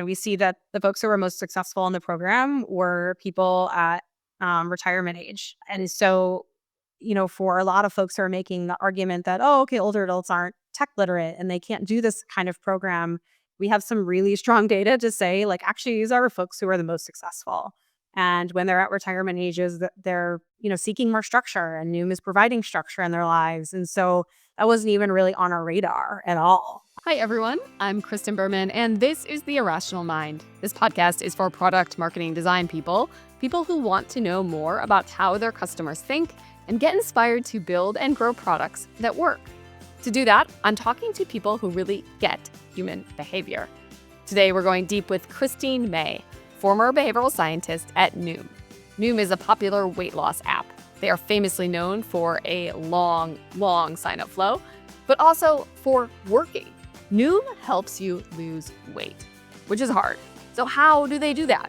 And we see that the folks who were most successful in the program were people at retirement age. And so, for a lot of folks who are making the argument that, oh, okay, older adults aren't tech literate and they can't do this kind of program, we have some really strong data to say, like, actually, these are folks who are the most successful. And when they're at retirement ages, they're, seeking more structure, and Noom is providing structure in their lives. And so that wasn't even really on our radar at all. Hi, everyone. I'm Kristen Berman, and this is The Irrational Mind. This podcast is for product marketing design people who want to know more about how their customers think and get inspired to build and grow products that work. To do that, I'm talking to people who really get human behavior. Today, we're going deep with Christine May, former behavioral scientist at Noom. Noom is a popular weight loss app. They are famously known for a long sign-up flow, but also for working. Noom helps you lose weight, which is hard. So how do they do that?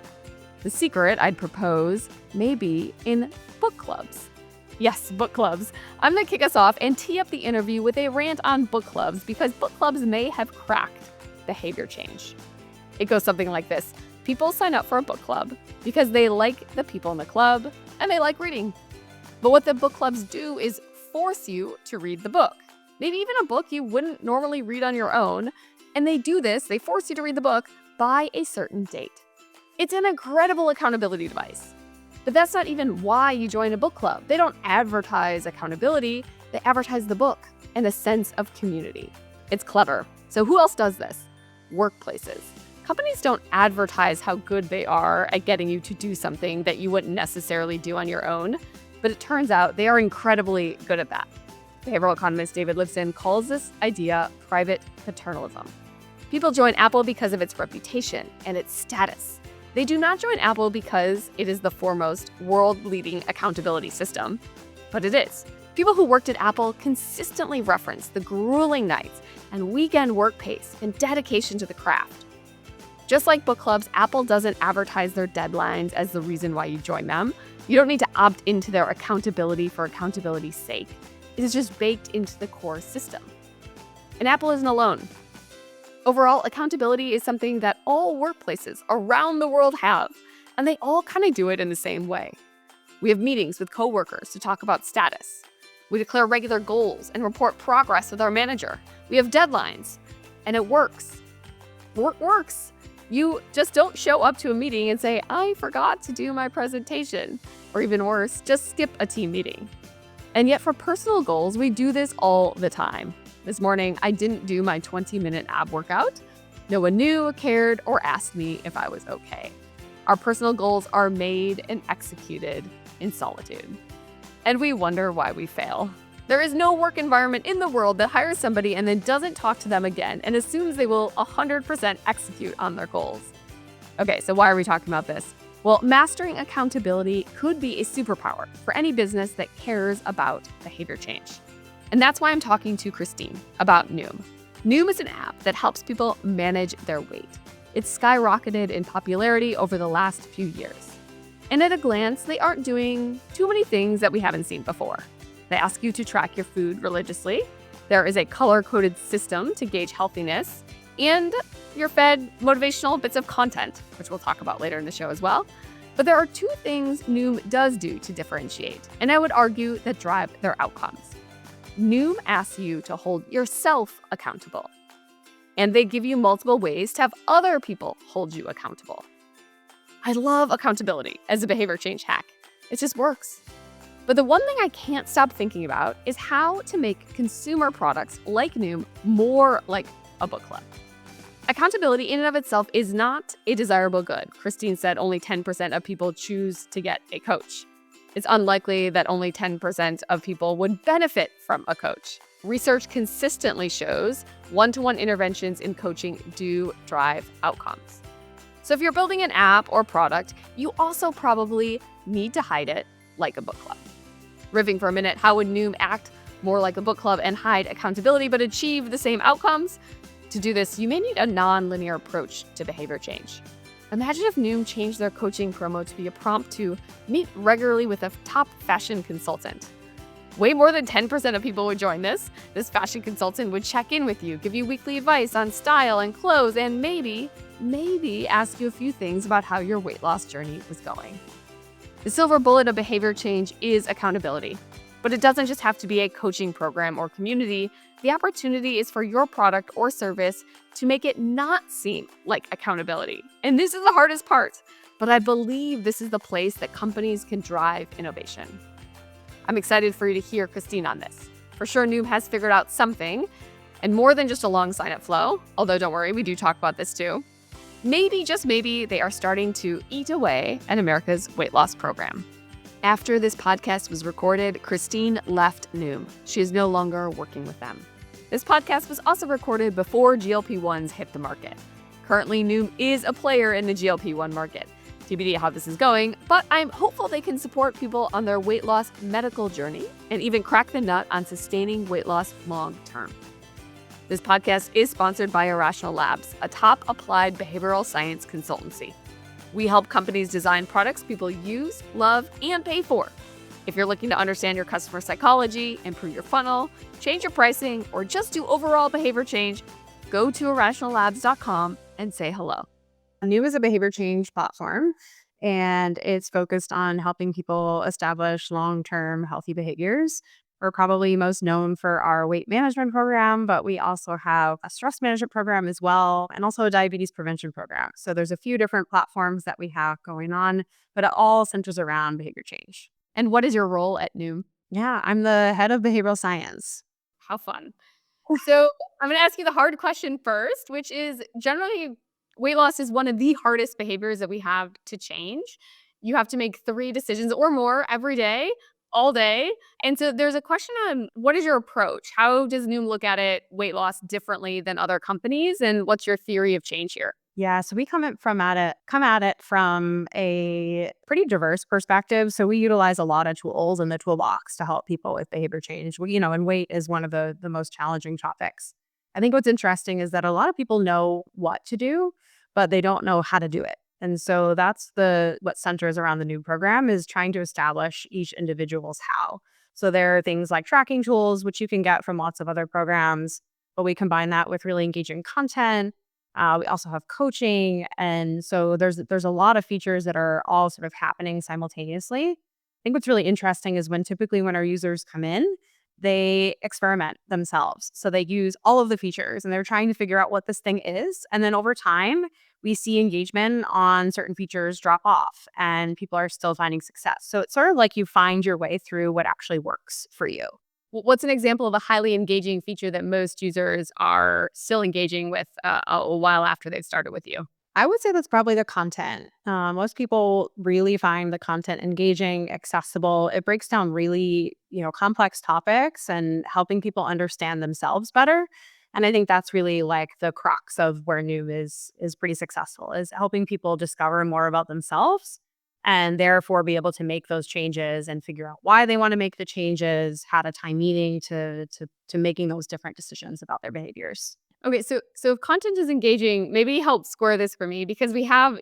The secret, I'd propose, may be in book clubs. Yes, book clubs. I'm going to kick us off and tee up the interview with a rant on book clubs because book clubs may have cracked behavior change. It goes something like this. People sign up for a book club because they like the people in the club and they like reading. But what the book clubs do is force you to read the book. Maybe even a book you wouldn't normally read on your own. And they force you to read the book by a certain date. It's an incredible accountability device. But that's not even why you join a book club. They don't advertise accountability, they advertise the book and a sense of community. It's clever. So who else does this? Workplaces. Companies don't advertise how good they are at getting you to do something that you wouldn't necessarily do on your own. But it turns out they are incredibly good at that. Behavioral economist David Lipson calls this idea private paternalism. People join Apple because of its reputation and its status. They do not join Apple because it is the foremost world-leading accountability system, but it is. People who worked at Apple consistently reference the grueling nights and weekend work pace and dedication to the craft. Just like book clubs, Apple doesn't advertise their deadlines as the reason why you join them. You don't need to opt into their accountability for accountability's sake. It is just baked into the core system. And Apple isn't alone. Overall, accountability is something that all workplaces around the world have, and they all kind of do it in the same way. We have meetings with coworkers to talk about status. We declare regular goals and report progress with our manager. We have deadlines, and it works. Work works. You just don't show up to a meeting and say, I forgot to do my presentation. Or even worse, just skip a team meeting. And yet for personal goals, we do this all the time. This morning, I didn't do my 20-minute ab workout. No one knew, cared, or asked me if I was okay. Our personal goals are made and executed in solitude. And we wonder why we fail. There is no work environment in the world that hires somebody and then doesn't talk to them again and assumes they will 100% execute on their goals. Okay, so why are we talking about this? Well, mastering accountability could be a superpower for any business that cares about behavior change. And that's why I'm talking to Christine about Noom. Noom is an app that helps people manage their weight. It's skyrocketed in popularity over the last few years. And at a glance, they aren't doing too many things that we haven't seen before. They ask you to track your food religiously. There is a color-coded system to gauge healthiness. And you're fed motivational bits of content, which we'll talk about later in the show as well. But there are two things Noom does do to differentiate, and I would argue that drive their outcomes. Noom asks you to hold yourself accountable. And they give you multiple ways to have other people hold you accountable. I love accountability as a behavior change hack. It just works. But the one thing I can't stop thinking about is how to make consumer products like Noom more like a book club. Accountability in and of itself is not a desirable good. Christine said only 10% of people choose to get a coach. It's unlikely that only 10% of people would benefit from a coach. Research consistently shows one-to-one interventions in coaching do drive outcomes. So if you're building an app or product, you also probably need to hide it like a book club. Riffing for a minute, how would Noom act more like a book club and hide accountability but achieve the same outcomes? To do this, you may need a non-linear approach to behavior change. Imagine if Noom changed their coaching promo to be a prompt to meet regularly with a top fashion consultant. Way more than 10% of people would join this. This fashion consultant would check in with you, give you weekly advice on style and clothes, and maybe maybe ask you a few things about how your weight loss journey was going. The silver bullet of behavior change is accountability. But it doesn't just have to be a coaching program or community. The opportunity is for your product or service to make it not seem like accountability. And this is the hardest part. But I believe this is the place that companies can drive innovation. I'm excited for you to hear Christine on this. For sure, Noom has figured out something, and more than just a long sign-up flow, although don't worry, we do talk about this too. Maybe, just maybe, they are starting to eat away at America's weight loss program. After this podcast was recorded, Christine left Noom. She is no longer working with them. This podcast was also recorded before GLP-1s hit the market. Currently, Noom is a player in the GLP-1 market. TBD how this is going, but I'm hopeful they can support people on their weight loss medical journey and even crack the nut on sustaining weight loss long term. This podcast is sponsored by Irrational Labs, a top applied behavioral science consultancy. We help companies design products people use, love, and pay for. If you're looking to understand your customer psychology, improve your funnel, change your pricing, or just do overall behavior change, go to irrationallabs.com and say hello. New is a behavior change platform, and it's focused on helping people establish long-term healthy behaviors. We're probably most known for our weight management program, but we also have a stress management program as well, and also a diabetes prevention program. So there's a few different platforms that we have going on, but it all centers around behavior change. And what is your role at Noom? Yeah, I'm the head of behavioral science. How fun. So I'm going to ask you the hard question first, which is generally weight loss is one of the hardest behaviors that we have to change. You have to make 3 decisions or more every day, all day. And so there's a question on what is your approach? How does Noom look at it, weight loss, differently than other companies? And what's your theory of change here? Yeah, so we come at it from a pretty diverse perspective. So we utilize a lot of tools in the toolbox to help people with behavior change. And weight is one of the most challenging topics. I think what's interesting is that a lot of people know what to do, but they don't know how to do it. And so that's the what centers around the new program is trying to establish each individual's how. So there are things like tracking tools, which you can get from lots of other programs, but we combine that with really engaging content. We also have coaching, and so there's a lot of features that are all sort of happening simultaneously. I think what's really interesting is when our users come in, they experiment themselves. So they use all of the features and they're trying to figure out what this thing is. And then over time, we see engagement on certain features drop off and people are still finding success. So it's sort of like you find your way through what actually works for you. What's an example of a highly engaging feature that most users are still engaging with a while after they've started with you? I would say that's probably the content. Most people really find the content engaging, accessible. It breaks down really, complex topics and helping people understand themselves better. And I think that's really like the crux of where New is pretty successful, is helping people discover more about themselves and therefore be able to make those changes and figure out why they want to make the changes, how to tie meaning to making those different decisions about their behaviors. Okay, so if content is engaging, maybe help square this for me because we have,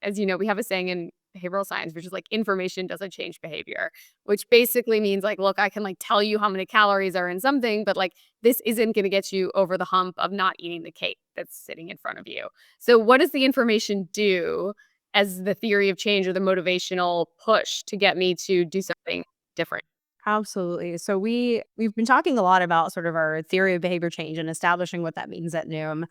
as you know, we have a saying in behavioral science, which is like information doesn't change behavior, which basically means like, look, I can like tell you how many calories are in something, but like this isn't going to get you over the hump of not eating the cake that's sitting in front of you. So what does the information do as the theory of change or the motivational push to get me to do something different? Absolutely. So we've been talking a lot about sort of our theory of behavior change and establishing what that means at Noom.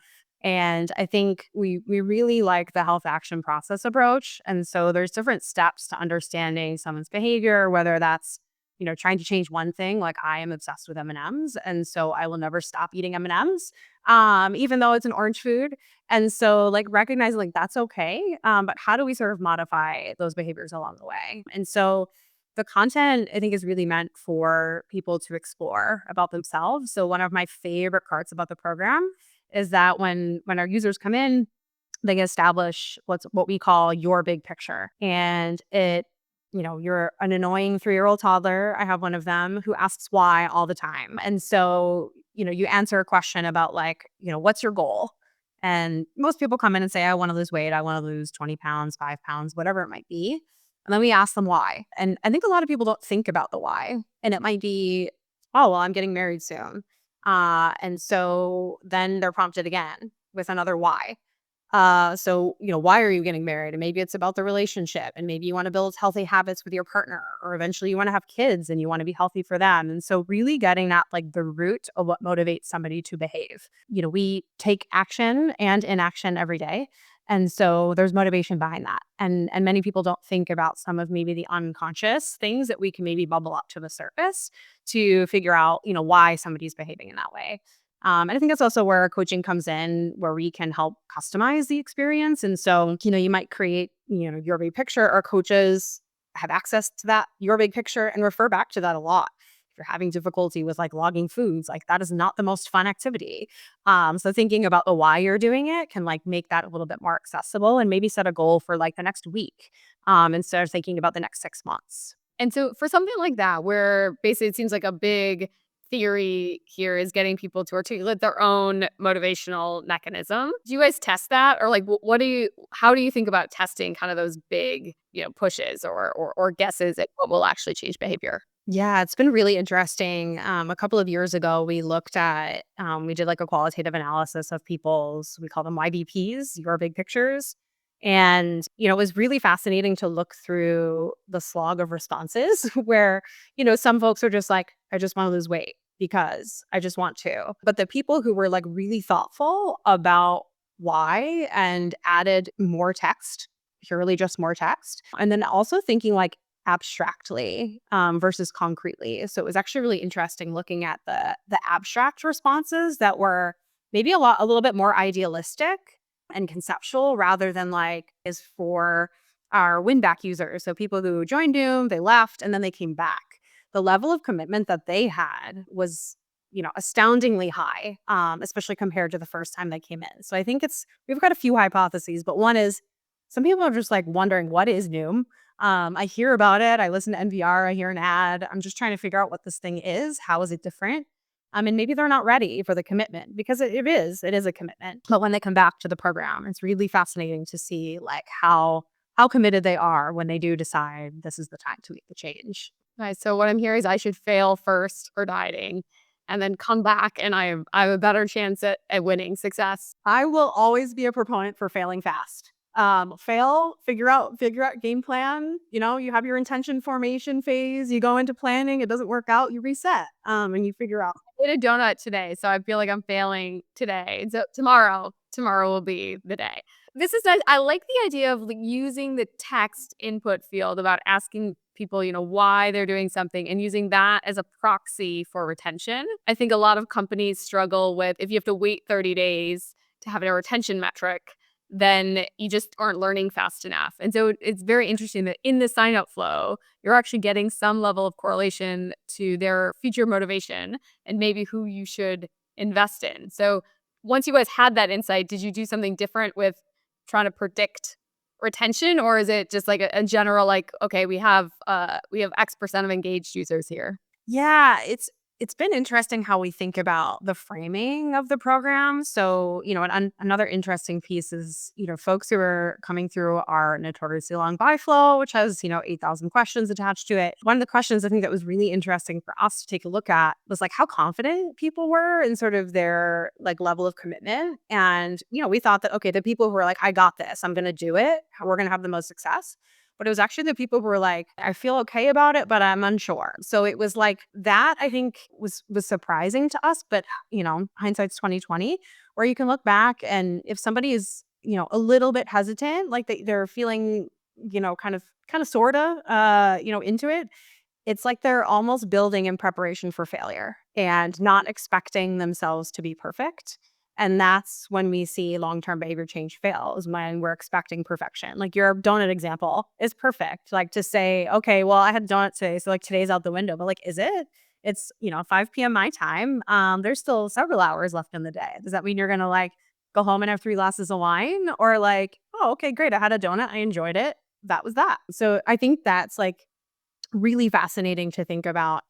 And I think we really like the health action process approach. And so there's different steps to understanding someone's behavior, whether that's trying to change one thing. Like I am obsessed with M&Ms, and so I will never stop eating M&Ms, even though it's an orange food. And so like recognizing like that's okay, but how do we sort of modify those behaviors along the way? And so the content, I think, is really meant for people to explore about themselves. So one of my favorite parts about the program is that when our users come in, they establish what we call your big picture. And you're an annoying 3-year-old toddler. I have one of them who asks why all the time. And so, you answer a question about like, what's your goal? And most people come in and say, I want to lose weight. I want to lose 20 pounds, 5 pounds, whatever it might be. And then we ask them why. And I think a lot of people don't think about the why. And it might be, oh, well, I'm getting married soon. And so then they're prompted again with another why. Why are you getting married? And maybe it's about the relationship, and maybe you want to build healthy habits with your partner, or eventually you want to have kids and you want to be healthy for them. And so really getting at like the root of what motivates somebody to behave. We take action and inaction every day. And so there's motivation behind that. And many people don't think about some of maybe the unconscious things that we can maybe bubble up to the surface to figure out, why somebody's behaving in that way. And I think that's also where coaching comes in, where we can help customize the experience. And so, you might create, your big picture, or coaches have access to that, your big picture, and refer back to that a lot. If you're having difficulty with like logging foods, like that is not the most fun activity. So thinking about the why you're doing it can like make that a little bit more accessible, and maybe set a goal for like the next week, instead of thinking about the next 6 months. And so for something like that, where basically it seems like a big theory here is getting people to articulate their own motivational mechanism. Do you guys test that? Or like how do you think about testing kind of those big, pushes or guesses at what will actually change behavior? Yeah, it's been really interesting. A couple of years ago, we did like a qualitative analysis of we call them YBPs, your big pictures. And, it was really fascinating to look through the slog of responses where, some folks are just like, I just want to lose weight because I just want to. But the people who were like really thoughtful about why and added more text, purely just more text, and then also thinking like, abstractly, versus concretely. So it was actually really interesting looking at the abstract responses that were maybe a little bit more idealistic and conceptual, rather than like is for our win back users. So people who joined Doom, they left, and then they came back. The level of commitment that they had was, astoundingly high, especially compared to the first time they came in. So I think we've got a few hypotheses, but one is some people are just like wondering, what is Noom? I hear about it. I listen to NPR. I hear an ad. I'm just trying to figure out what this thing is. How is it different? And maybe they're not ready for the commitment, because it is. It is a commitment. But when they come back to the program, it's really fascinating to see like how committed they are when they do decide this is the time to make the change. Nice. So what I'm hearing is I should fail first for dieting and then come back and I have a better chance at winning success. I will always be a proponent for failing fast. Fail, figure out game plan. You have your intention formation phase, you go into planning, it doesn't work out, you reset, and you figure out. I ate a donut today, so I feel like I'm failing today. So tomorrow will be the day. This is nice. I like the idea of like using the text input field about asking people, why they're doing something and using that as a proxy for retention. I think a lot of companies struggle with if you have to wait 30 days to have a retention metric, then you just aren't learning fast enough. And so it's very interesting that in the sign up flow, you're actually getting some level of correlation to their future motivation and maybe who you should invest in. So once you guys had that insight, did you do something different with trying to predict retention, or is it just like a general like, okay, we have X% of engaged users here? Yeah, it's been interesting how we think about the framing of the program. So, another interesting piece is, folks who are coming through our notoriously long buy flow, which has, 8,000 questions attached to it. One of the questions I think that was really interesting for us to take a look at was like how confident people were in sort of their like level of commitment. And, we thought that, okay, the people who were like, I got this, I'm going to do it, we're going to have the most success. But it was actually the people who were like, I feel okay about it, but I'm unsure. So it was like that, I think was surprising to us. But, hindsight's 2020, where you can look back, and if somebody is, a little bit hesitant, like they're feeling, kind of sorta, into it, it's like they're almost building in preparation for failure and not expecting themselves to be perfect. And that's when we see long-term behavior change fail, is when we're expecting perfection. Like your donut example is perfect. Like to say, okay, well, I had a donut today, so like today's out the window. But like, is it? It's 5 p.m. my time. There's still several hours left in the day. Does that mean you're gonna like go home and have 3 glasses of wine? Or like, oh, okay, great. I had a donut. I enjoyed it. That was that. So I think that's like really fascinating to think about.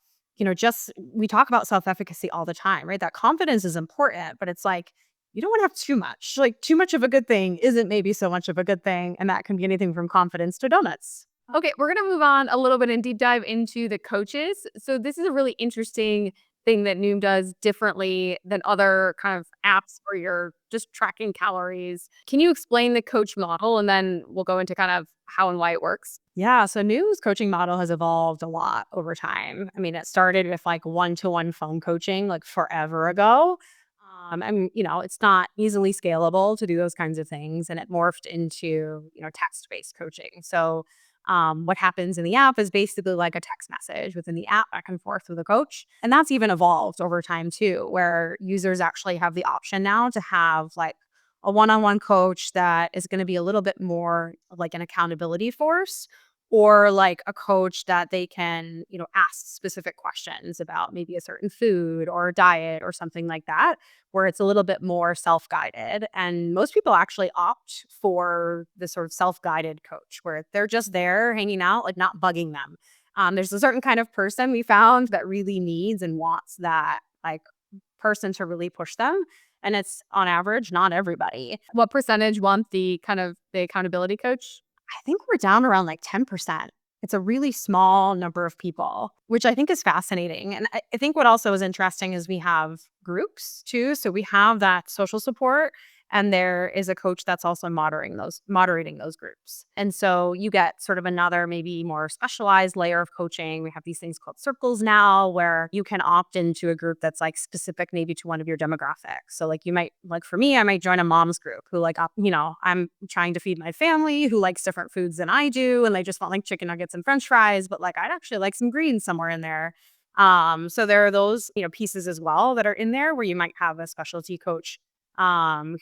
Just we talk about self-efficacy all the time, right? That confidence is important, but it's like you don't want to have too much. Like too much of a good thing isn't maybe so much of a good thing, and that can be anything from confidence to donuts. Okay, we're going to move on a little bit and deep dive into the coaches. So this is a really interesting thing that Noom does differently than other kind of apps where you're just tracking calories. Can you explain the coach model, and then we'll go into kind of how and why it works? Yeah, so New's coaching model has evolved a lot over time. I mean, it started with like one-to-one phone coaching like forever ago. And it's not easily scalable to do those kinds of things, and it morphed into text-based coaching. So, what happens in the app is basically like a text message within the app back and forth with a coach, and that's even evolved over time too, where users actually have the option now to have like a one-on-one coach that is going to be a little bit more of like an accountability force, or like a coach that they can, ask specific questions about maybe a certain food or diet or something like that, where it's a little bit more self-guided. And most people actually opt for the sort of self-guided coach where they're just there hanging out, like not bugging them. There's a certain kind of person we found that really needs and wants that like person to really push them. And it's on average, not everybody. What percentage want the accountability coach? I think we're down around like 10%. It's a really small number of people, which I think is fascinating. And I think what also is interesting is we have groups too. So we have that social support, and there is a coach that's also moderating those groups. And so you get sort of another maybe more specialized layer of coaching. We have these things called circles now where you can opt into a group that's like specific maybe to one of your demographics. So like you might like for me, I might join a mom's group who like I'm trying to feed my family who likes different foods than I do, and they just want like chicken nuggets and french fries, but like I'd actually like some greens somewhere in there. So there are those, pieces as well that are in there where you might have a specialty coach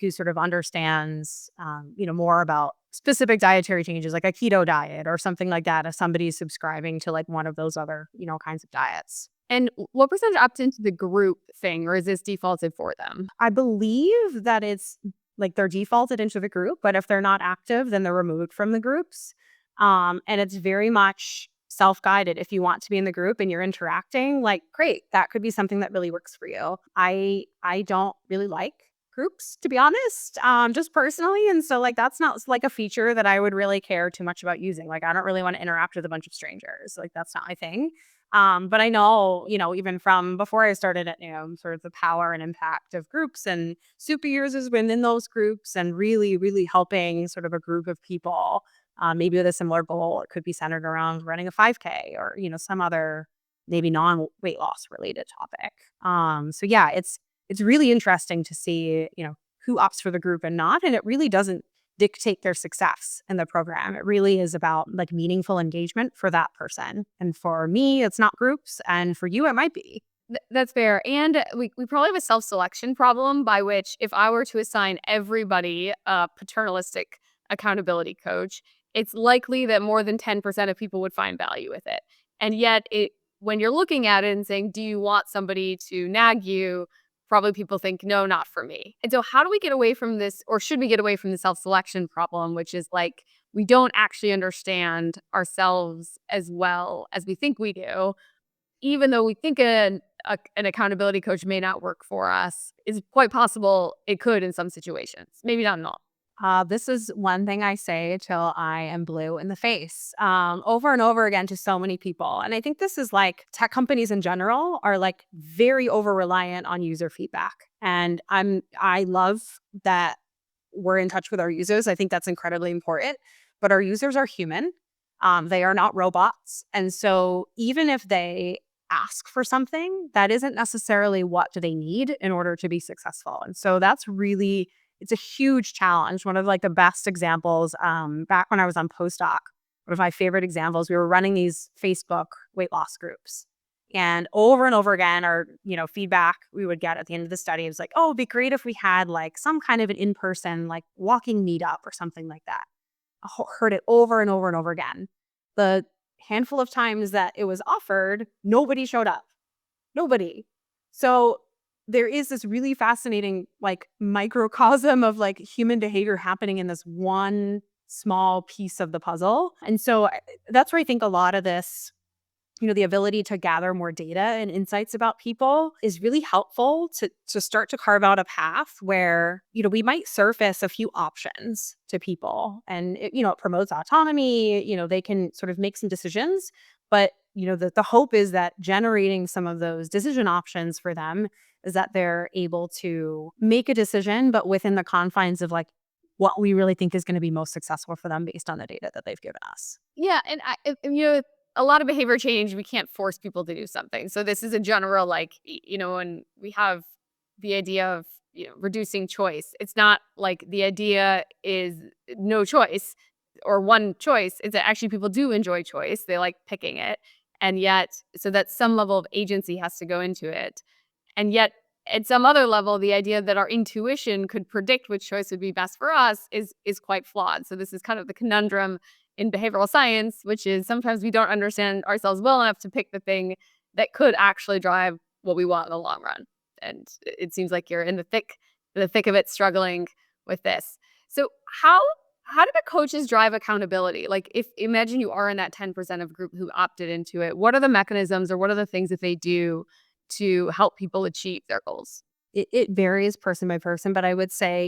who sort of understands, more about specific dietary changes, like a keto diet or something like that, if somebody's subscribing to like one of those other, kinds of diets. And what percentage opt into the group thing, or is this defaulted for them? I believe that it's like they're defaulted into the group, but if they're not active, then they're removed from the groups. And it's very much self-guided. If you want to be in the group and you're interacting, like great, that could be something that really works for you. I don't really like groups, to be honest, just personally. And so like that's not like a feature that I would really care too much about using. Like I don't really want to interact with a bunch of strangers. Like that's not my thing. But I know, even from before I started at Noom, sort of the power and impact of groups and super users within those groups, and really, really helping sort of a group of people, maybe with a similar goal. It could be centered around running a 5K or, some other maybe non-weight loss related topic. So yeah, it's really interesting to see, who opts for the group and not. And it really doesn't dictate their success in the program. It really is about like meaningful engagement for that person. And for me, it's not groups. And for you, it might be. That's fair. And we probably have a self-selection problem by which if I were to assign everybody a paternalistic accountability coach, it's likely that more than 10% of people would find value with it. And yet when you're looking at it and saying, do you want somebody to nag you? Probably people think, no, not for me. And so how do we get away from this, or should we get away from the self-selection problem, which is like we don't actually understand ourselves as well as we think we do, even though we think an accountability coach may not work for us, is quite possible it could in some situations, maybe not in all. This is one thing I say till I am blue in the face, over and over again to so many people. And I think this is like tech companies in general are like very over reliant on user feedback. And I love that we're in touch with our users. I think that's incredibly important. But our users are human. They are not robots. And so even if they ask for something, that isn't necessarily what do they need in order to be successful. And so it's a huge challenge. One of like the best examples, back when I was on postdoc, one of my favorite examples, we were running these Facebook weight loss groups. And over again, our, feedback we would get at the end of the study was like, oh, it'd be great if we had like some kind of an in-person, like walking meetup or something like that. Heard it over and over and over again. The handful of times that it was offered, nobody showed up. Nobody. So there is this really fascinating like microcosm of like human behavior happening in this one small piece of the puzzle. And so that's where I think a lot of this, the ability to gather more data and insights about people is really helpful to start to carve out a path where, we might surface a few options to people, and it promotes autonomy, they can sort of make some decisions, but the hope is that generating some of those decision options for them is that they're able to make a decision, but within the confines of like what we really think is going to be most successful for them based on the data that they've given us. Yeah, a lot of behavior change, we can't force people to do something. So this is a general, like, when we have the idea of, reducing choice, it's not like the idea is no choice or one choice. It's that actually people do enjoy choice. They like picking it. And yet, so that some level of agency has to go into it. And yet, at some other level, the idea that our intuition could predict which choice would be best for us is quite flawed. So this is kind of the conundrum in behavioral science, which is sometimes we don't understand ourselves well enough to pick the thing that could actually drive what we want in the long run. And it seems like you're in the thick of it, struggling with this. So how do the coaches drive accountability? Like, if imagine you are in that 10% of group who opted into it, what are the mechanisms or what are the things that they do to help people achieve their goals? It varies person by person, but I would say,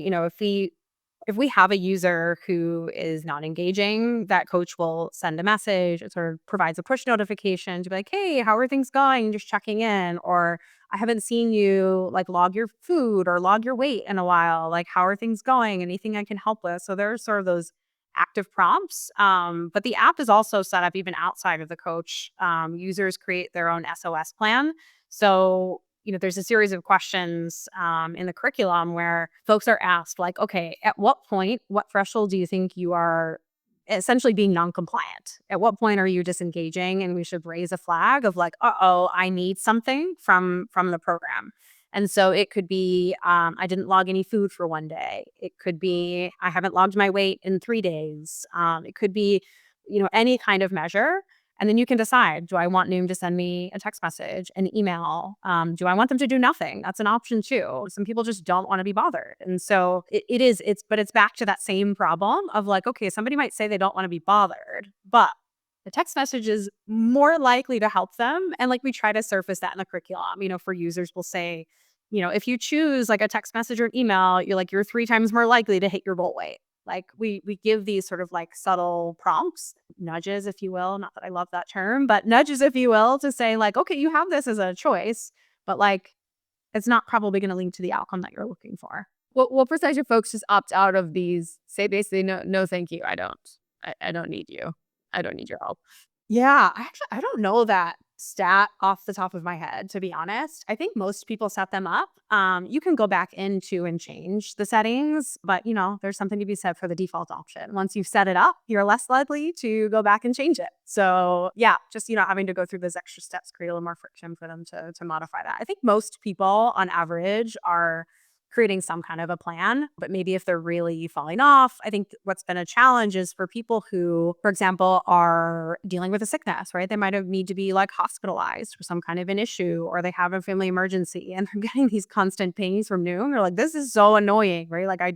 if we have a user who is not engaging, that coach will send a message. It sort of provides a push notification to be like, hey, how are things going? Just checking in. Or I haven't seen you like log your food or log your weight in a while. Like, how are things going? Anything I can help with? So there's sort of those active prompts. But the app is also set up even outside of the coach. Users create their own SOS plan. So there's a series of questions in the curriculum where folks are asked, like, okay, at what point, what threshold do you think you are essentially being non-compliant? At what point are you disengaging? And we should raise a flag of like, I need something from the program. And so it could be, I didn't log any food for one day. It could be, I haven't logged my weight in 3 days. It could be, any kind of measure. And then you can decide, do I want Noom to send me a text message, an email? Do I want them to do nothing? That's an option too. Some people just don't want to be bothered. And so but it's back to that same problem of like, okay, somebody might say they don't want to be bothered, but the text message is more likely to help them. And like we try to surface that in the curriculum, for users will say, if you choose like a text message or an email, you're 3 times more likely to hit your goal weight. Like we give these sort of like subtle prompts, nudges, if you will. Not that I love that term, but nudges, if you will, to say like, okay, you have this as a choice, but like it's not probably going to lead to the outcome that you're looking for. What percentage of folks just opt out of these? Say basically, no, no, thank you. I don't need you. I don't need your help. Yeah, I don't know that stat off the top of my head, to be honest. I think most people set them up. You can go back into and change the settings, but there's something to be said for the default option. Once you've set it up, you're less likely to go back and change it. So yeah, just having to go through those extra steps create a little more friction for them to modify that. I think most people on average are creating some kind of a plan. But maybe if they're really falling off, I think what's been a challenge is for people who, for example, are dealing with a sickness, right? They might have need to be like hospitalized for some kind of an issue, or they have a family emergency and they're getting these constant pings from Noom. They're like, this is so annoying, right? Like I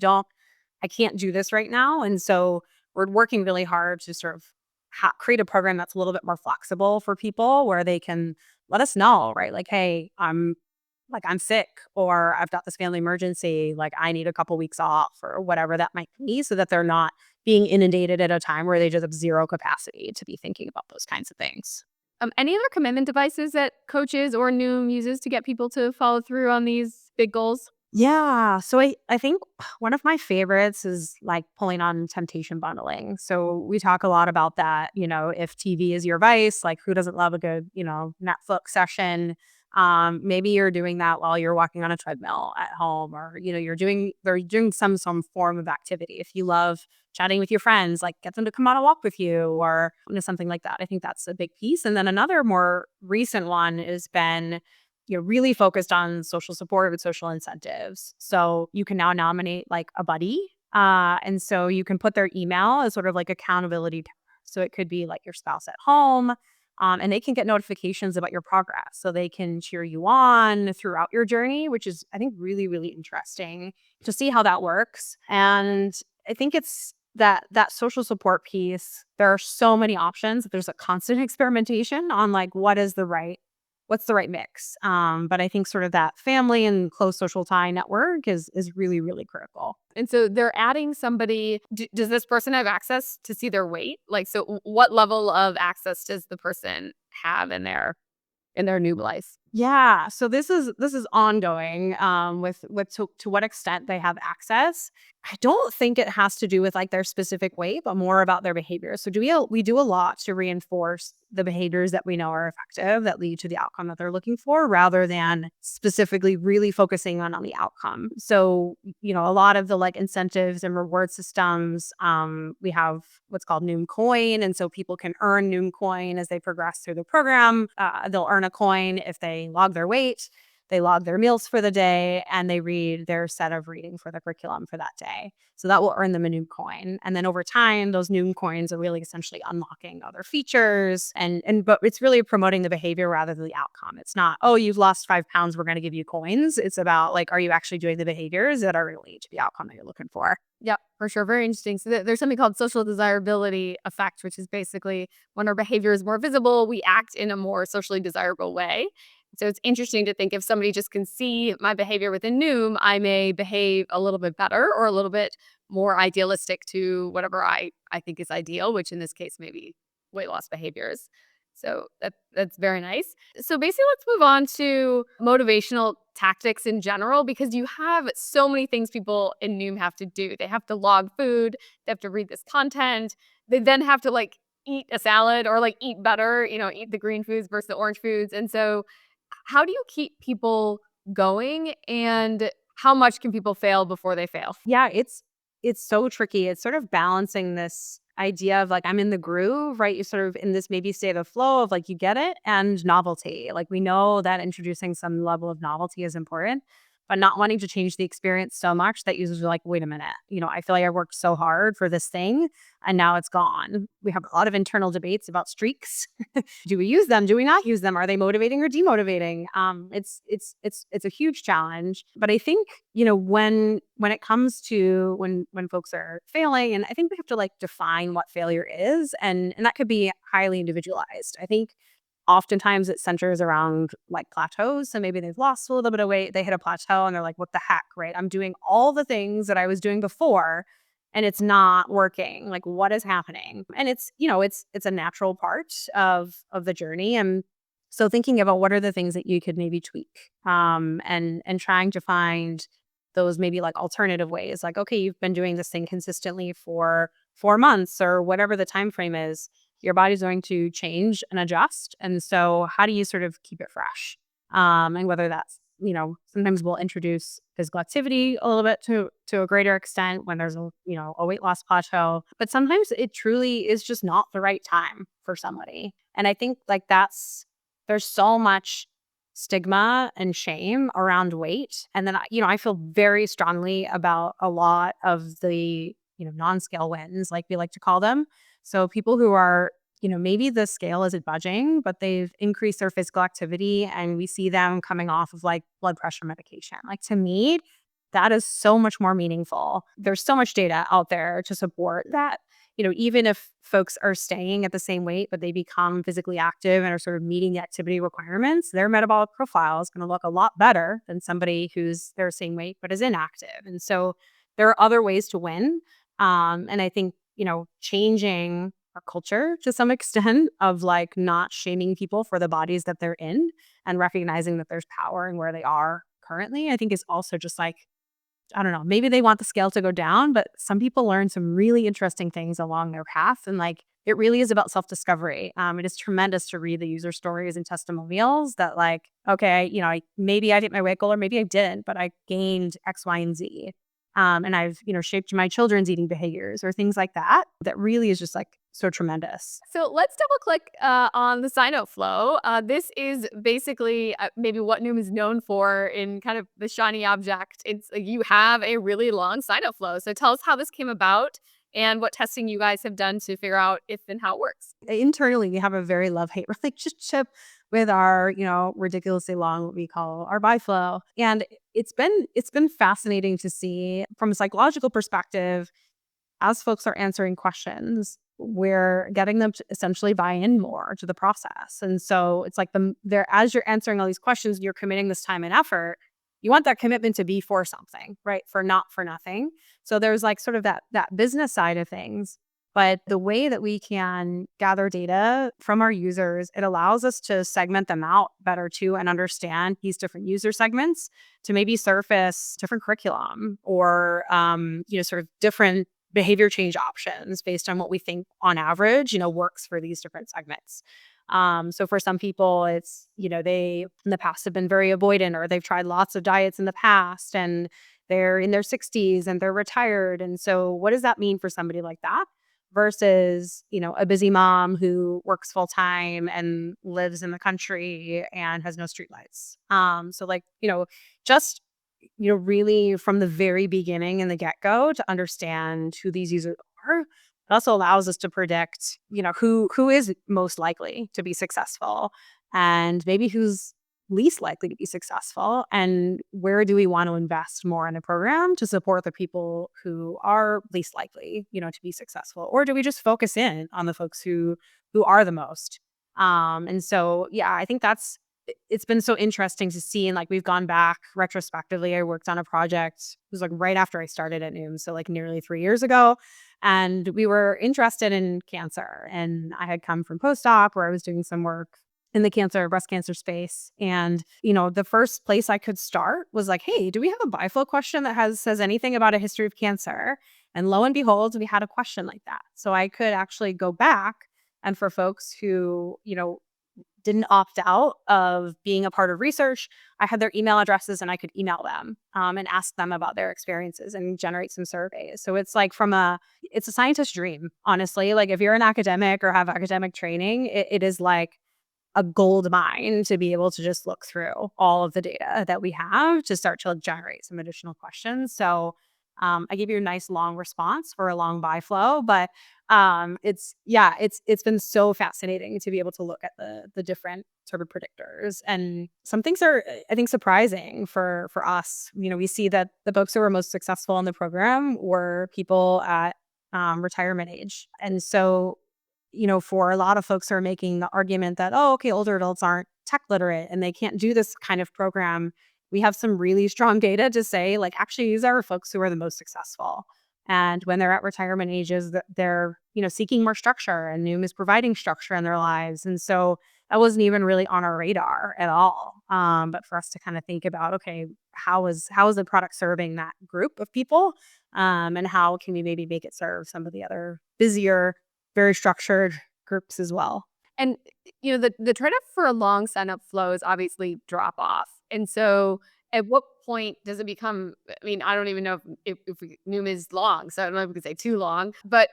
can't do this right now. And so we're working really hard to sort of create a program that's a little bit more flexible for people where they can let us know, right? Like, hey, I'm sick or I've got this family emergency, like I need a couple weeks off or whatever that might be so that they're not being inundated at a time where they just have zero capacity to be thinking about those kinds of things. Any other commitment devices that coaches or Noom uses to get people to follow through on these big goals? Yeah. So I think one of my favorites is like pulling on temptation bundling. So we talk a lot about that, if TV is your vice, like who doesn't love a good, Netflix session? Maybe you're doing that while you're walking on a treadmill at home or, they're doing some form of activity. If you love chatting with your friends, like get them to come on a walk with you or something like that. I think that's a big piece. And then another more recent one has been really focused on social support with social incentives. So you can now nominate like a buddy. And so you can put their email as sort of like accountability. So it could be like your spouse at home. And they can get notifications about your progress. So they can cheer you on throughout your journey, which is, I think, really, really interesting to see how that works. And I think it's that social support piece. There are so many options. There's a constant experimentation on like what's the right mix. But I think sort of that family and close social tie network is really, really critical. And so they're adding somebody. Does this person have access to see their weight? Like, so what level of access does the person have in their new life? Yeah, so this is ongoing, with to what extent they have access. I don't think it has to do with, like, their specific weight, but more about their behavior. So we do a lot to reinforce the behaviors that we know are effective, that lead to the outcome that they're looking for, rather than specifically really focusing on the outcome. So, a lot of the, like, incentives and reward systems, we have what's called Noom Coin, and so people can earn Noom Coin as they progress through the program. They'll earn a coin if they log their weight, they log their meals for the day, and they read their set of reading for the curriculum for that day. So that will earn them a Noom Coin. And then over time, those Noom Coins are really essentially unlocking other features, but it's really promoting the behavior rather than the outcome. It's not, oh, you've lost 5 pounds, we're going to give you coins. It's about, like, are you actually doing the behaviors that are really to the outcome that you're looking for? Yeah, for sure. Very interesting. So there's something called social desirability effect, which is basically when our behavior is more visible, we act in a more socially desirable way. So it's interesting to think if somebody just can see my behavior within Noom, I may behave a little bit better or a little bit more idealistic to whatever I think is ideal, which in this case maybe weight loss behaviors. So that's very nice. So basically, let's move on to motivational tactics in general, because you have so many things people in Noom have to do. They have to log food, they have to read this content, they then have to like eat a salad or like eat better, eat the green foods versus the orange foods. And so, how do you keep people going, and how much can people fail before they fail? Yeah, it's so tricky. It's sort of balancing this idea of, like, I'm in the groove, right? You sort of in this maybe state of flow of, like, you get it, and novelty. Like, we know that introducing some level of novelty is important, but not wanting to change the experience so much that users are like, wait a minute, I feel like I worked so hard for this thing and now it's gone. We have a lot of internal debates about streaks. Do we use them? Do we not use them? Are they motivating or demotivating? It's a huge challenge. But I think, when it comes to when folks are failing, and I think we have to, like, define what failure is, and that could be highly individualized. I think oftentimes it centers around, like, plateaus. So maybe they've lost a little bit of weight, they hit a plateau and they're like, what the heck, right? I'm doing all the things that I was doing before and it's not working. Like, what is happening? And it's a natural part of the journey. And so thinking about what are the things that you could maybe tweak, and trying to find those maybe, like, alternative ways. Like, okay, you've been doing this thing consistently for 4 months or whatever the time frame is, your body's going to change and adjust. And so how do you sort of keep it fresh? And whether that's, sometimes we'll introduce physical activity a little bit to a greater extent when there's a weight loss plateau. But sometimes it truly is just not the right time for somebody. And I think, like, there's so much stigma and shame around weight. And then I feel very strongly about a lot of the, non-scale wins, like we like to call them. So people who are, maybe the scale isn't budging, but they've increased their physical activity and we see them coming off of, like, blood pressure medication. Like, to me, that is so much more meaningful. There's so much data out there to support that. Even if folks are staying at the same weight, but they become physically active and are sort of meeting the activity requirements, their metabolic profile is going to look a lot better than somebody who's their same weight but is inactive. And so there are other ways to win. And I think, changing our culture to some extent of, like, not shaming people for the bodies that they're in and recognizing that there's power in where they are currently, I think is also just, like, I don't know, maybe they want the scale to go down, but some people learn some really interesting things along their path. And, like, it really is about self-discovery. It is tremendous to read the user stories and testimonials that, like, okay, maybe I hit my weight goal or maybe I didn't, but I gained X, Y, and Z. And I've, shaped my children's eating behaviors or things like that. That really is just, like, so tremendous. So let's double click on the sign up flow. This is basically maybe what Noom is known for in kind of the shiny object. It's like you have a really long sign up flow. So tell us how this came about and what testing you guys have done to figure out if and how it works. Internally, we have a very love-hate relationship with our, ridiculously long, what we call our buy flow. And it's been fascinating to see from a psychological perspective, as folks are answering questions, we're getting them to essentially buy in more to the process. And so it's like as you're answering all these questions, you're committing this time and effort. You want that commitment to be for something, right? For not for nothing. So there's, like, sort of that business side of things. But the way that we can gather data from our users, it allows us to segment them out better too and understand these different user segments to maybe surface different curriculum or, sort of different behavior change options based on what we think on average, works for these different segments. So for some people, it's, they in the past have been very avoidant or they've tried lots of diets in the past and they're in their 60s and they're retired. And so what does that mean for somebody like that? Versus, a busy mom who works full time and lives in the country and has no streetlights. So like, just really from the very beginning and the get-go to understand who these users are. It also allows us to predict, who is most likely to be successful and maybe who's least likely to be successful and where do we want to invest more in a program to support the people who are least likely, to be successful, or do we just focus in on the folks who are the most. And so yeah, I think it's been so interesting to see, and like we've gone back retrospectively. I worked on a project, it was like right after I started at Noom, so like nearly 3 years ago, and we were interested in cancer, and I had come from postdoc where I was doing some work in the breast cancer space. And, the first place I could start was like, hey, do we have a BiFlow question that says anything about a history of cancer? And lo and behold, we had a question like that. So I could actually go back, and for folks who, didn't opt out of being a part of research, I had their email addresses and I could email them and ask them about their experiences and generate some surveys. So it's like it's a scientist's dream, honestly. Like if you're an academic or have academic training, it is like a gold mine to be able to just look through all of the data that we have to start to like, generate some additional questions. So I gave you a nice long response for a long buy flow, but it's been so fascinating to be able to look at the different sort of predictors, and some things are I think surprising for us. We see that the folks who were most successful in the program were people at retirement age, and so for a lot of folks who are making the argument that, oh, okay, older adults aren't tech literate and they can't do this kind of program, we have some really strong data to say, like, actually, these are folks who are the most successful. And when they're at retirement ages, they're, seeking more structure, and Noom is providing structure in their lives. And so that wasn't even really on our radar at all. But for us to kind of think about, okay, how is the product serving that group of people? And how can we maybe make it serve some of the other busier, very structured groups as well. And, the trade-off for a long sign-up flow is obviously drop off. And so at what point does it become I mean, I don't even know if Noom is long, so I don't know if we could say too long, but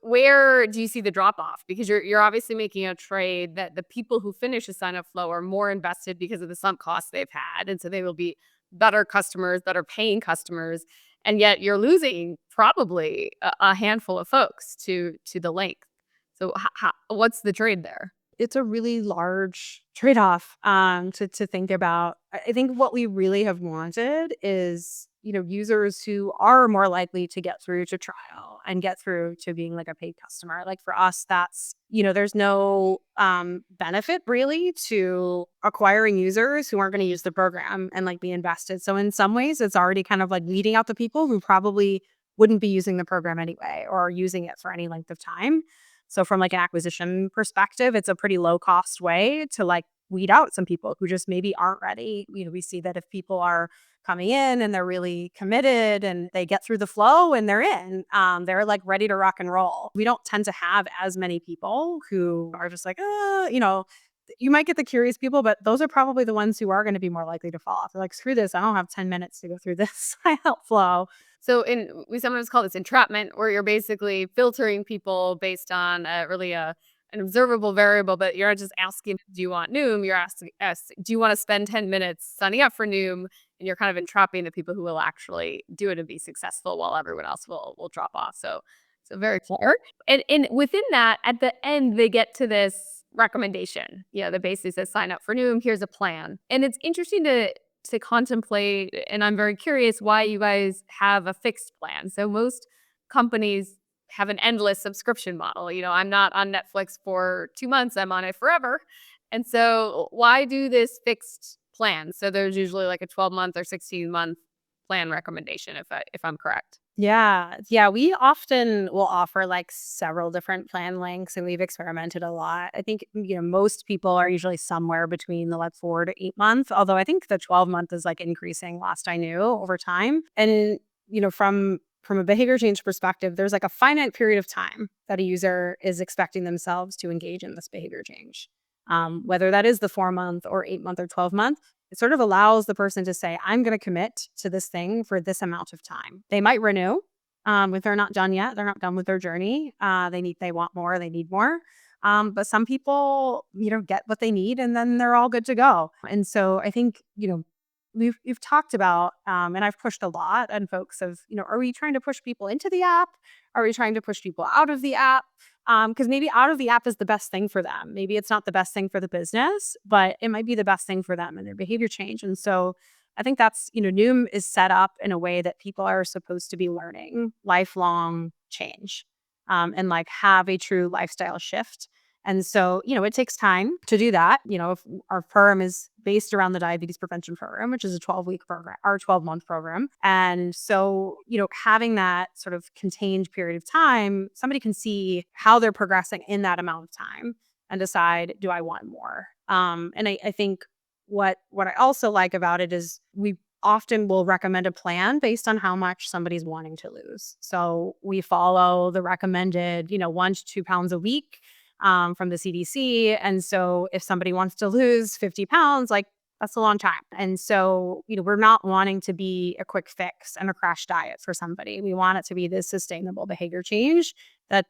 where do you see the drop off? Because you're obviously making a trade that the people who finish a sign-up flow are more invested because of the sunk costs they've had, and so they will be better customers, better paying customers, and yet you're losing probably a handful of folks to the length. So what's the trade there? It's a really large trade-off, to think about. I think what we really have wanted is, users who are more likely to get through to trial and get through to being like a paid customer. Like for us, that's, there's no benefit really to acquiring users who aren't going to use the program and like be invested. So in some ways, it's already kind of like weeding out the people who probably wouldn't be using the program anyway or using it for any length of time. So from like an acquisition perspective, it's a pretty low cost way to like weed out some people who just maybe aren't ready. We see that if people are coming in and they're really committed and they get through the flow and they're like ready to rock and roll. We don't tend to have as many people who are just like, you might get the curious people, but those are probably the ones who are going to be more likely to fall off. They're like, screw this. I don't have 10 minutes to go through this. I help flow. So we sometimes call this entrapment, where you're basically filtering people based on an observable variable, but you're not just asking, do you want Noom? You're asking, do you want to spend 10 minutes signing up for Noom? And you're kind of entrapping the people who will actually do it and be successful while everyone else will drop off. So very clear. And within that, at the end, they get to this recommendation. The basically says sign up for Noom. Here's a plan. And it's interesting to contemplate, and I'm very curious why you guys have a fixed plan. So most companies have an endless subscription model. I'm not on Netflix for 2 months, I'm on it forever. And so why do this fixed plan? So there's usually like a 12-month or 16-month plan recommendation if I'm correct. Yeah. Yeah, we often will offer, like, several different plan lengths, and we've experimented a lot. I think, most people are usually somewhere between the, like, 4 to 8 month, although I think the 12-month is, like, increasing last I knew over time. And, from a behavior change perspective, there's, like, a finite period of time that a user is expecting themselves to engage in this behavior change. Whether that is the 4-month or 8-month or 12-month, it sort of allows the person to say, I'm going to commit to this thing for this amount of time. They might renew if they're not done yet. They're not done with their journey. They want more. They need more. But some people, get what they need and then they're all good to go. And so I think, we've talked about, and I've pushed a lot on folks of, are we trying to push people into the app? Are we trying to push people out of the app? Because maybe out of the app is the best thing for them. Maybe it's not the best thing for the business, but it might be the best thing for them and their behavior change. And so I think that's, Noom is set up in a way that people are supposed to be learning lifelong change, and like have a true lifestyle shift. And so, it takes time to do that. If our firm is based around the diabetes prevention program, which is a 12-week program or 12-month program. And so, having that sort of contained period of time, somebody can see how they're progressing in that amount of time and decide, do I want more? And I think what I also like about it is we often will recommend a plan based on how much somebody's wanting to lose. So we follow the recommended, 1 to 2 pounds a week, from the CDC. And so if somebody wants to lose 50 pounds, like, that's a long time. And so, we're not wanting to be a quick fix and a crash diet for somebody. We want it to be this sustainable behavior change that,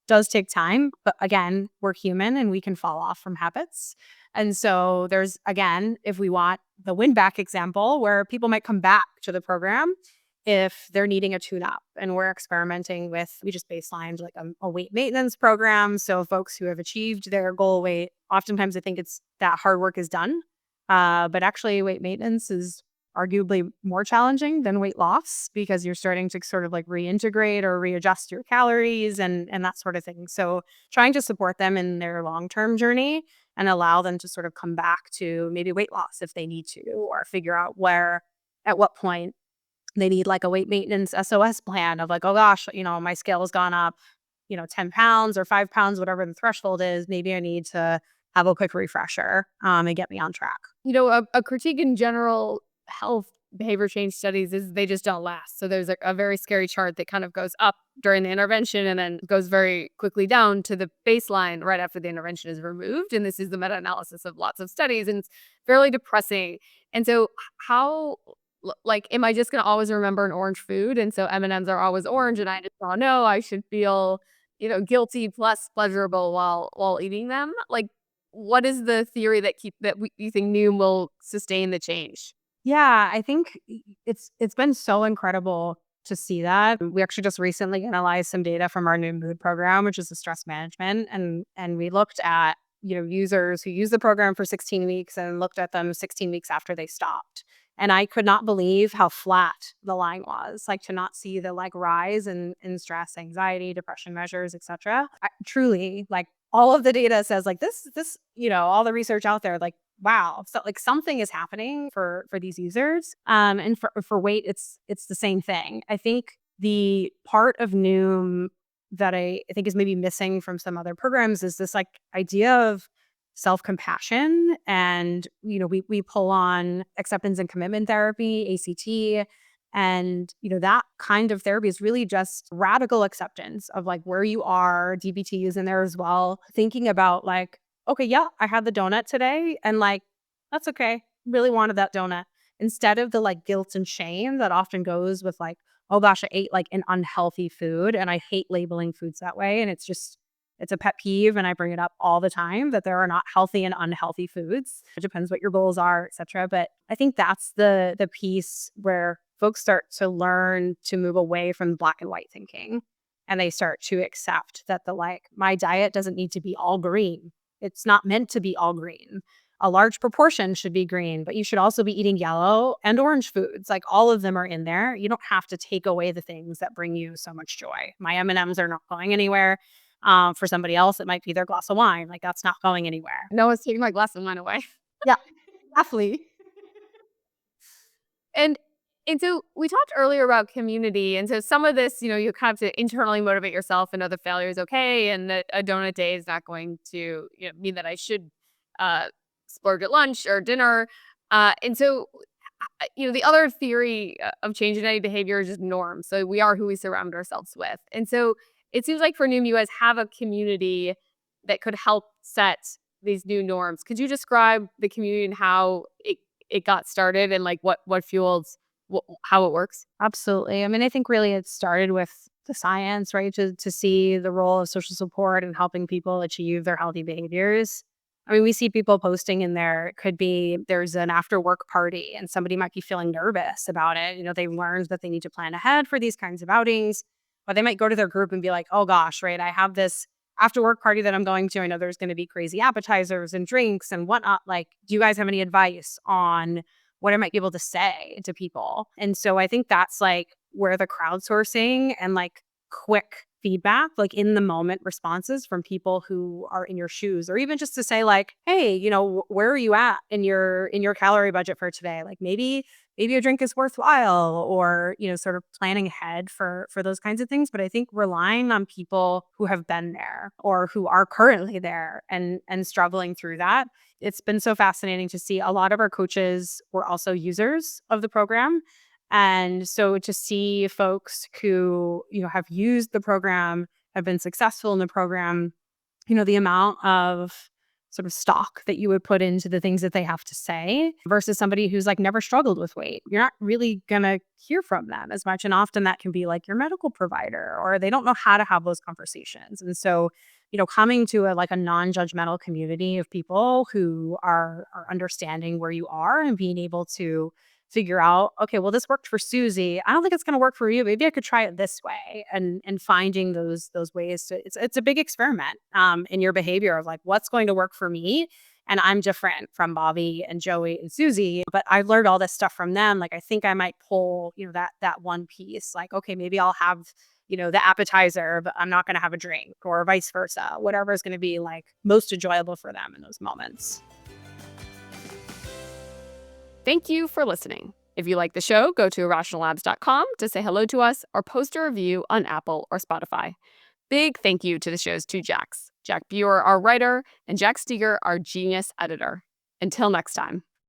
does take time. But again, we're human and we can fall off from habits. And so there's, again, if we want the win back example where people might come back to the program if they're needing a tune up, and we're experimenting with, we just baselined like a weight maintenance program. So folks who have achieved their goal weight, oftentimes I think it's that hard work is done. But actually weight maintenance is arguably more challenging than weight loss because you're starting to sort of like reintegrate or readjust your calories and that sort of thing. So trying to support them in their long-term journey and allow them to sort of come back to maybe weight loss if they need to, or figure out at what point they need like a weight maintenance SOS plan of like, oh gosh, my scale has gone up, 10 pounds or 5 pounds, whatever the threshold is. Maybe I need to have a quick refresher, and get me on track. A critique in general health behavior change studies is they just don't last. So there's a very scary chart that kind of goes up during the intervention and then goes very quickly down to the baseline right after the intervention is removed. And this is the meta-analysis of lots of studies, and it's fairly depressing. And so how like, am I just going to always remember an orange food? And so M&Ms are always orange and I just don't know, I should feel, guilty plus pleasurable while eating them. Like, what is the theory you think Noom will sustain the change? Yeah, I think it's been so incredible to see that. We actually just recently analyzed some data from our new mood program, which is the stress management, and we looked at, users who use the program for 16 weeks and looked at them 16 weeks after they stopped. And I could not believe how flat the line was, like to not see the like rise in stress, anxiety, depression measures, etc. Truly, like all of the data says like this, all the research out there, like, wow. So like something is happening for these users. And for weight, it's the same thing. I think the part of Noom that I think is maybe missing from some other programs is this like idea of self-compassion. And, we pull on acceptance and commitment therapy, ACT. And, that kind of therapy is really just radical acceptance of like where you are. DBT is in there as well. Thinking about like, okay, yeah, I had the donut today and like, that's okay. Really wanted that donut. Instead of the like guilt and shame that often goes with like, oh gosh, I ate like an unhealthy food, and I hate labeling foods that way. And it's a pet peeve and I bring it up all the time that there are not healthy and unhealthy foods. It depends what your goals are, et cetera. But I think that's the piece where folks start to learn to move away from black and white thinking. And they start to accept that my diet doesn't need to be all green. It's not meant to be all green. A large proportion should be green, but you should also be eating yellow and orange foods. Like all of them are in there. You don't have to take away the things that bring you so much joy. My M&Ms are not going anywhere. For somebody else, it might be their glass of wine. Like that's not going anywhere. No one's taking my glass of wine away. Yeah, definitely. And And so we talked earlier about community. And so some of this, you kind of have to internally motivate yourself and know that failure is okay and that a donut day is not going to mean that I should uh, splurge at lunch or dinner. And so, the other theory of change in any behavior is just norms. So we are who we surround ourselves with. And so it seems like for Noom, you guys have a community that could help set these new norms. Could you describe the community and how it got started and like what fueled how it works? Absolutely. I mean, I think really it started with the science, right? To see the role of social support and helping people achieve their healthy behaviors. I mean, we see people posting in there. It could be there's an after work party and somebody might be feeling nervous about it. They've learned that they need to plan ahead for these kinds of outings, but they might go to their group and be like, oh gosh, right? I have this after work party that I'm going to. I know there's going to be crazy appetizers and drinks and whatnot. Like, do you guys have any advice on what I might be able to say to people? And so I think that's like where the crowdsourcing and like quick feedback, like in the moment responses from people who are in your shoes, or even just to say like, hey, where are you at in your calorie budget for today? Like maybe a drink is worthwhile, or sort of planning ahead for those kinds of things. But I think relying on people who have been there or who are currently there and struggling through that, it's been so fascinating to see. A lot of our coaches were also users of the program. And so to see folks who, have used the program, have been successful in the program, the amount of sort of stock that you would put into the things that they have to say versus somebody who's like never struggled with weight. You're not really going to hear from them as much. And often that can be like your medical provider, or they don't know how to have those conversations. And so, coming to a non-judgmental community of people who are understanding where you are and being able to figure out, okay, well, this worked for Susie. I don't think it's going to work for you. Maybe I could try it this way, and finding those ways to. It's a big experiment in your behavior of like what's going to work for me. And I'm different from Bobby and Joey and Susie, but I learned all this stuff from them. Like I think I might pull that one piece. Like okay, maybe I'll have the appetizer, but I'm not going to have a drink, or vice versa. Whatever is going to be like most enjoyable for them in those moments. Thank you for listening. If you like the show, go to irrationallabs.com to say hello to us or post a review on Apple or Spotify. Big thank you to the show's two Jacks, Jack Buer, our writer, and Jack Steger, our genius editor. Until next time.